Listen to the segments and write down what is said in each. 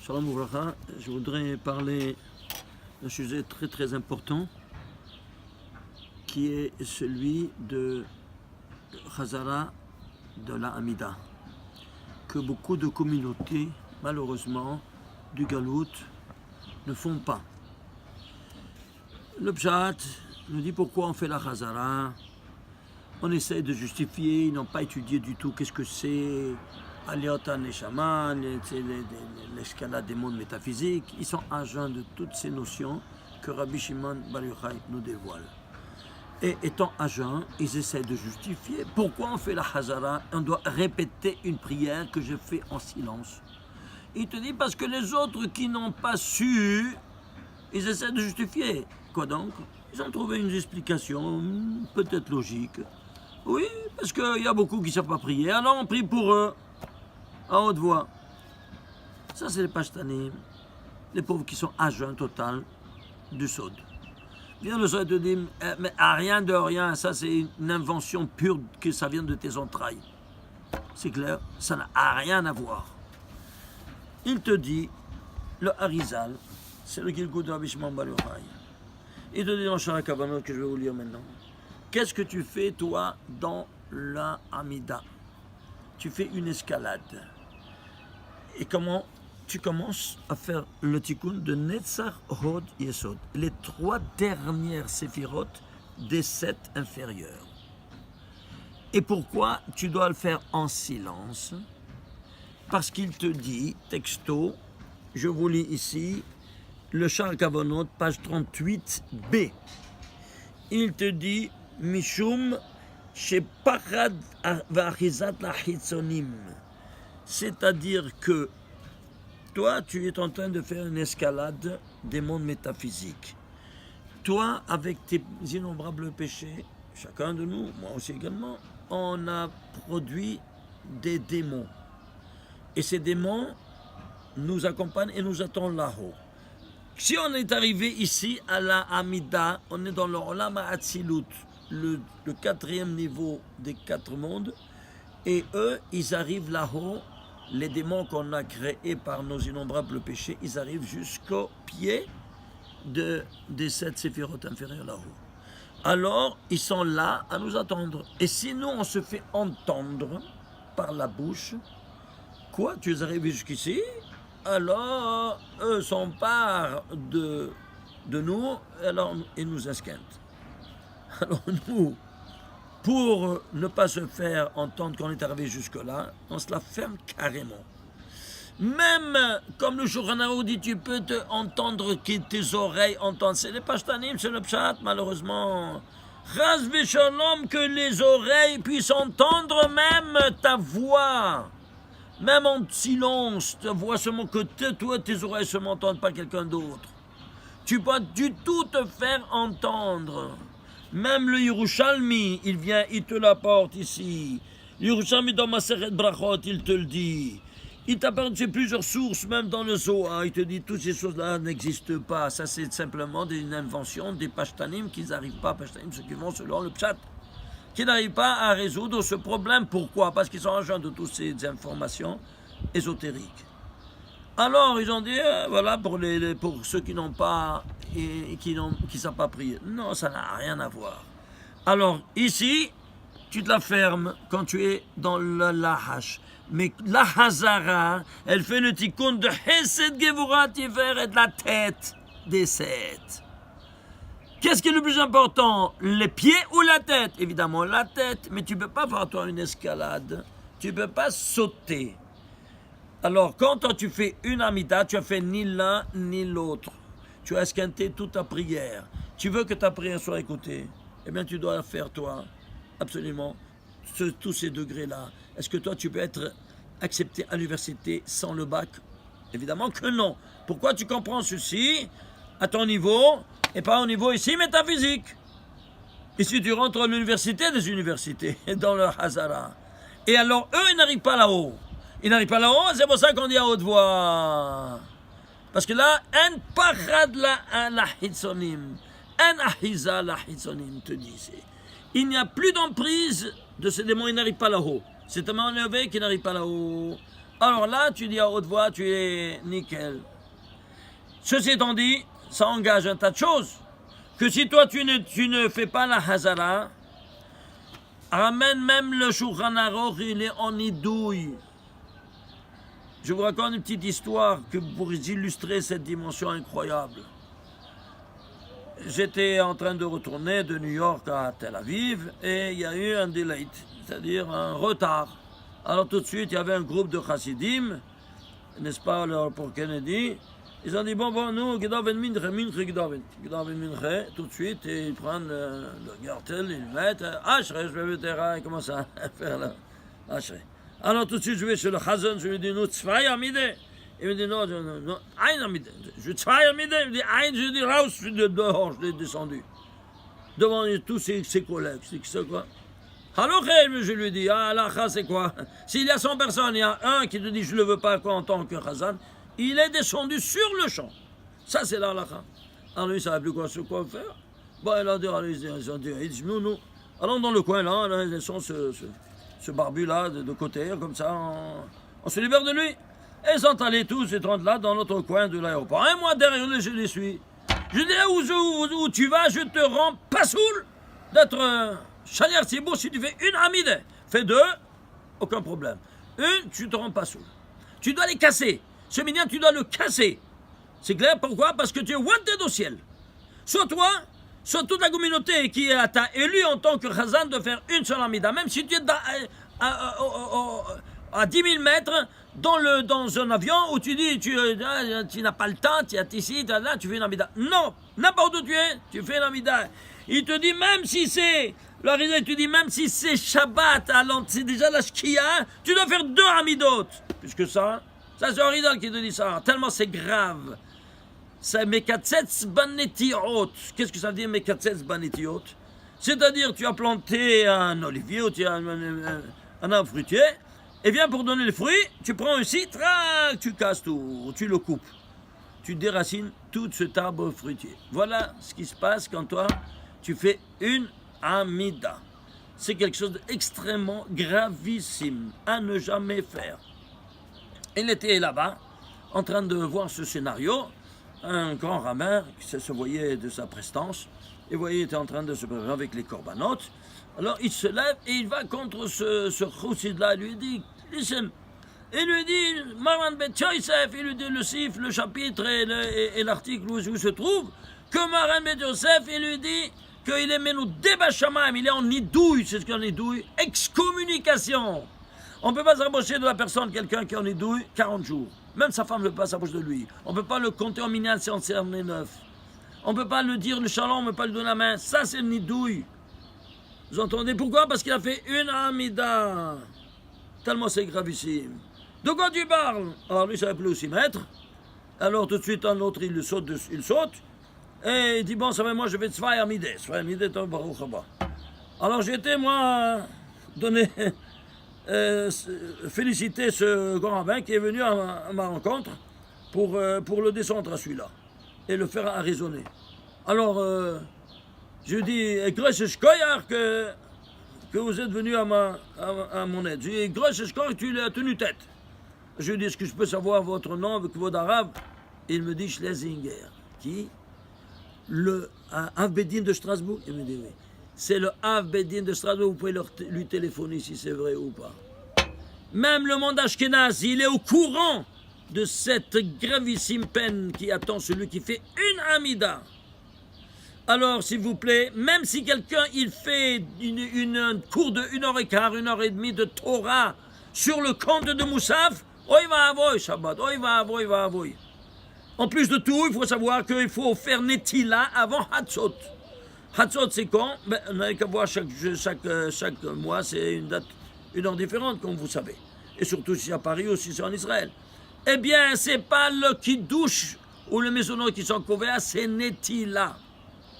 Shalom Ouvracha, je voudrais parler d'un sujet très très important qui est celui de Chazara de la Hamida, que beaucoup de communautés, malheureusement, du Galout, ne font pas. Le Pshat nous dit pourquoi on fait la Chazara. On essaie de justifier, ils n'ont pas étudié du tout qu'est-ce que c'est Aliot Neshama, l'escalade des mondes métaphysiques. Ils sont agents de toutes ces notions que Rabbi Shimon Bar Yochai nous dévoile. Et étant agents, ils essaient de justifier pourquoi on fait la Chazara. On doit répéter une prière que je fais en silence. Il te dit parce que les autres qui n'ont pas su, ils essaient de justifier. Quoi donc? Ils ont trouvé une explication, peut-être logique. Oui, parce qu'il y a beaucoup qui ne savent pas prier, alors on prie pour eux, à haute voix. Ça, c'est les Pashtanim, les pauvres qui sont à jeun total du Sod. Bien le Sod te dit, mais à rien de rien, ça c'est une invention pure que ça vient de tes entrailles. C'est clair, ça n'a rien à voir. Il te dit, le Harizal, c'est le Gilgul de Rabbi Shimon Bar Yochai. Il te dit dans Shara Kavanot que je vais vous lire maintenant. Qu'est-ce que tu fais, toi, dans la Hamida? Tu fais une escalade. Et comment tu commences à faire le tikkun de Netzach, Hod, Yesod, les trois dernières séphirotes des 7 inférieures. Et pourquoi tu dois le faire en silence? Parce qu'il te dit, texto, je vous lis ici, le Shara Kavanot, page 38b. Il te dit, Mishum Shepachad Vachizat Lachitzonim. C'est-à-dire que toi, tu es en train de faire une escalade des mondes métaphysiques. Toi, avec tes innombrables péchés, chacun de nous, moi aussi également, on a produit des démons. Et ces démons nous accompagnent et nous attendent là-haut. Si on est arrivé ici à la Hamida, on est dans le Olam HaAtzilut, le 4e niveau des 4 mondes, et eux, ils arrivent là-haut, les démons qu'on a créés par nos innombrables péchés, ils arrivent jusqu'au pied des 7 séphirotes inférieures là-haut. Alors, ils sont là à nous attendre. Et si nous, on se fait entendre par la bouche, quoi, tu es arrivé jusqu'ici? Alors, eux s'emparent de nous, alors ils nous esquintent. Alors nous, pour ne pas se faire entendre qu'on est arrivé jusque-là, on se la ferme carrément. Même, comme le Shulchan Aruch dit, tu peux te entendre que tes oreilles entendent. C'est les Pashtanim, c'est le Pshat, malheureusement. Chas v'sholom, que les oreilles puissent entendre même ta voix. Même en silence, ta voix seulement que toi, tes oreilles ne m'entendent pas quelqu'un d'autre. Tu peux pas du tout te faire entendre. Même le Yerushalmi, il vient, il te l'apporte ici. Le Yerushalmi dans Maseret Brachot, il te le dit. Il t'apporte plusieurs sources, même dans le Zohar. Il te dit toutes ces choses-là n'existent pas. Ça, c'est simplement une invention des Pashtanim qui n'arrivent pas, Pashtanim, ceux qui vont selon le Pshat, qui n'arrivent pas à résoudre ce problème. Pourquoi? Parce qu'ils sont agents de toutes ces informations ésotériques. Alors, ils ont dit, voilà, pour ceux qui n'ont pas, et qui ne savent pas prier. Non, ça n'a rien à voir. Alors, ici, tu te la fermes quand tu es dans le Lahash. Mais la Hazara, elle fait le tikkun de Hesed Gevurah Tiferet, de la tête des 7. Qu'est-ce qui est le plus important? Les pieds ou la tête? Évidemment, la tête. Mais tu ne peux pas faire toi une escalade. Tu ne peux pas sauter. Alors, quand toi, tu fais une Hamida, tu as fait ni l'un ni l'autre. Tu as esquinté toute ta prière. Tu veux que ta prière soit écoutée? Eh bien, tu dois faire, toi, absolument, tous ces degrés-là. Est-ce que toi, tu peux être accepté à l'université sans le bac? Évidemment que non. Pourquoi tu comprends ceci à ton niveau et pas au niveau ici métaphysique? Ici, tu rentres à l'université des universités, dans le Hazara. Et alors, eux, ils n'arrivent pas là-haut. Ils n'arrivent pas là-haut, c'est pour ça qu'on dit à haute voix. Parce que là, en parad la hitzonim, en ahiza la hitzonim, te dit. Il n'y a plus d'emprise de ces démons, ils n'arrivent pas là-haut. C'est tellement élevé qu'ils n'arrivent pas là-haut. Alors là, tu dis à haute voix, tu es nickel. Ceci étant dit, ça engage un tas de choses. Que si toi, tu ne fais pas la Hazara, ramène même le Shulchan Aruch, il est en idouille. Je vous raconte une petite histoire pour illustrer cette dimension incroyable. J'étais en train de retourner de New York à Tel Aviv et il y a eu un delay, c'est-à-dire un retard. Alors tout de suite, il y avait un groupe de chassidim, n'est-ce pas, pour Kennedy. Ils ont dit, bon, nous, Gedaven Minche, tout de suite, et ils prennent le gartel, ils le mettent, Ashre, je vais te comment ça faire là, Ashre. Alors tout de suite, je vais chez le Chazan, je lui dis, nous, Tzvay Amide. Il me dit, non, Ein Amide. Je dis, Tzvay Amide. Il me dit, Ein, je dis, raus, je suis dehors, je l'ai descendu. Devant tous ses collègues, c'est quoi? Alors, je lui dis, là, c'est quoi? S'il y a 100 personnes, il y a un qui te dit, je ne le veux pas quoi, en tant que Chazan, il est descendu sur le champ. Ça, c'est l'halakha. Alors, lui, il ne savait plus quoi faire. Bon, il a dit, ils disent, nous, allons dans le coin, là, ils sont ce barbu-là, de côté, comme ça, on se libère de lui. Et ils sont allés tous, ces 30 là, dans notre coin de l'aéroport. Et moi, derrière eux, je les suis. Je dis, où tu vas, je te rends pas saoul d'être chalier Tzibour si tu fais une amide. Fais 2, aucun problème. Une, tu te rends pas saoul. Tu dois les casser. Ce minyan, tu dois le casser. C'est clair, pourquoi? Parce que tu es wanted au ciel. Soit toi, soit toute la communauté qui t'a élu en tant que Chazan de faire une seule amida. Même si tu es à 10 000 mètres dans un avion où tu dis tu n'as pas le temps, tu es ici, là, tu fais une amida. Non, n'importe où tu fais une amida. Il te dit même si c'est... Il te dit même si c'est Shabbat, c'est déjà la Shkia, tu dois faire 2 amidot. Puisque ça c'est Haridal qui te dit ça, tellement c'est grave. C'est Mekatzetz Banetiot. Qu'est-ce que ça veut dire Mekatzetz Banetiot? C'est-à-dire, tu as planté un olivier ou tu as un arbre fruitier, et bien pour donner les fruits, tu prends un citre, tu casses tout, tu le coupes. Tu déracines tout cet arbre fruitier. Voilà ce qui se passe quand toi, tu fais une amida. C'est quelque chose d'extrêmement gravissime à ne jamais faire. Il était là-bas, en train de voir ce scénario. Un grand rabbin qui se voyait de sa prestance, et voyez, il était en train de se préparer avec les corbanotes. Alors il se lève et il va contre ce chassid-là, il lui dit, listen, il lui dit, Maran Bet Yosef, il lui dit le sif, le chapitre et l'article où se trouve, que Maran Bet Yosef, il lui dit qu'il est menou débat shamaim, il est en nidouille, c'est ce qu'on est nidouille, excommunication. On ne peut pas s'approcher de la personne, quelqu'un qui en est douille, 40 jours. Même sa femme ne peut pas s'approcher de lui. On ne peut pas le compter en minyan si on est neuf. On ne peut pas le dire le shalom, on ne peut pas lui donner la main. Ça, c'est le nidouille. Vous entendez pourquoi? Parce qu'il a fait une amida. Tellement c'est gravissime. De quoi tu parles? Alors lui, il ne savait plus où s'y mettre. Alors tout de suite, un autre, il saute. Et il dit, bon, ça va, moi, je vais tzvay amide. Tzvay amide, t'en baruch haba. Alors j'étais, moi, donné... féliciter ce grand rabbin qui est venu à ma rencontre pour le descendre à celui-là et le faire raisonner. Alors, je dis, que vous êtes venu à mon aide. Je dis, que tu as tenu tête. Je lui dis, est-ce que je peux savoir votre nom avec votre arabe? Il me dit, Schlesinger. Qui? Le Avbedin de Strasbourg? Il me dit, oui. C'est le Avbedin de Strasbourg, vous pouvez lui téléphoner si c'est vrai ou pas. Même le monde Ashkenaz, il est au courant de cette gravissime peine qui attend celui qui fait une amida. Alors, s'il vous plaît, même si quelqu'un il fait une cours de 1h15, 1h30 de Torah sur le compte de Moussaf, oi va avoy Shabbat, oi va avoy. En plus de tout, il faut savoir qu'il faut faire Netila avant Hatzot. Hatzot, c'est quand? On n'a qu'à voir chaque mois, c'est une heure différente, comme vous savez. Et surtout si c'est à Paris ou si c'est en Israël. Eh bien, c'est pas le Kiddush ou le Maisonot qui sont couverts, c'est Netila.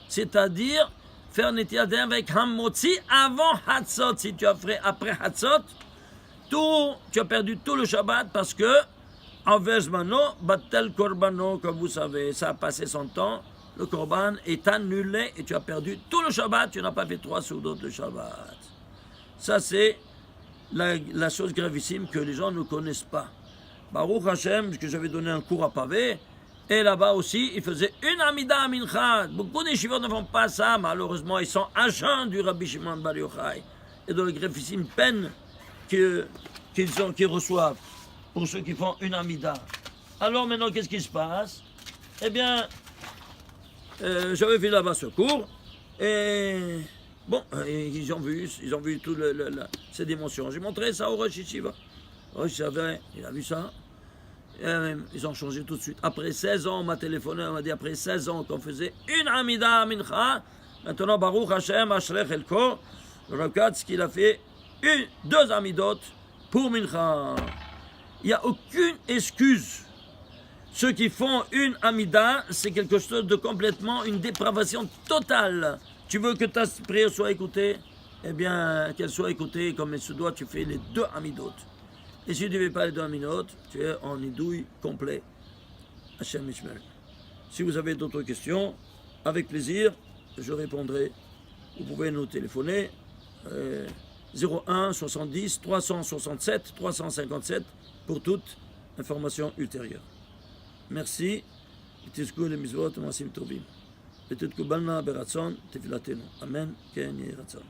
C'est-à-dire, faire Netila avec Hamotzi avant Hatzot. Si tu as fait après Hatzot, tu as perdu tout le Shabbat parce que, Avezmano, Batel Korbano, comme vous savez, ça a passé son temps. Le korban est annulé et tu as perdu tout le Shabbat, tu n'as pas fait 3 soudot de Shabbat. Ça, c'est la chose gravissime que les gens ne connaissent pas. Baruch Hashem, que j'avais donné un cours à pavé, et là-bas aussi, ils faisaient une Amida à Mincha. Beaucoup d'Yeshivot ne font pas ça, malheureusement, ils sont agents du Rabbi Shimon Bar Yochai. Et dans le Greffissim, peine qu'ils reçoivent pour ceux qui font une Amida. Alors maintenant, qu'est-ce qui se passe? Eh bien, j'avais fait là-bas ce cours, et bon, ils ont vu toutes ces dimensions. J'ai montré ça au Rosh Yeshiva. Rosh Yeshiva, il a vu ça. Ils ont changé tout de suite. Après 16 ans, on m'a téléphoné, on m'a dit après 16 ans qu'on faisait une Amida à Mincha, maintenant Baruch Hashem, Ashrech Elko, le Rav Katz qu'il a fait deux Amidot pour Mincha. Il n'y a aucune excuse. Ceux qui font une Amida, c'est quelque chose de complètement, une dépravation totale. Tu veux que ta prière soit écoutée? Eh bien, qu'elle soit écoutée comme elle se doit, tu fais les deux Amidot. Et si tu ne fais pas les deux Aminot, tu es en idouille complet. Hachem Ishmael. Si vous avez d'autres questions, avec plaisir, je répondrai. Vous pouvez nous téléphoner 01 70 367 357 pour toute information ultérieure. Merci. ותזכו למצוות ומעשים טובים. ותתקבלנה ברצון תפילתנו. אמן כן יהי רצון.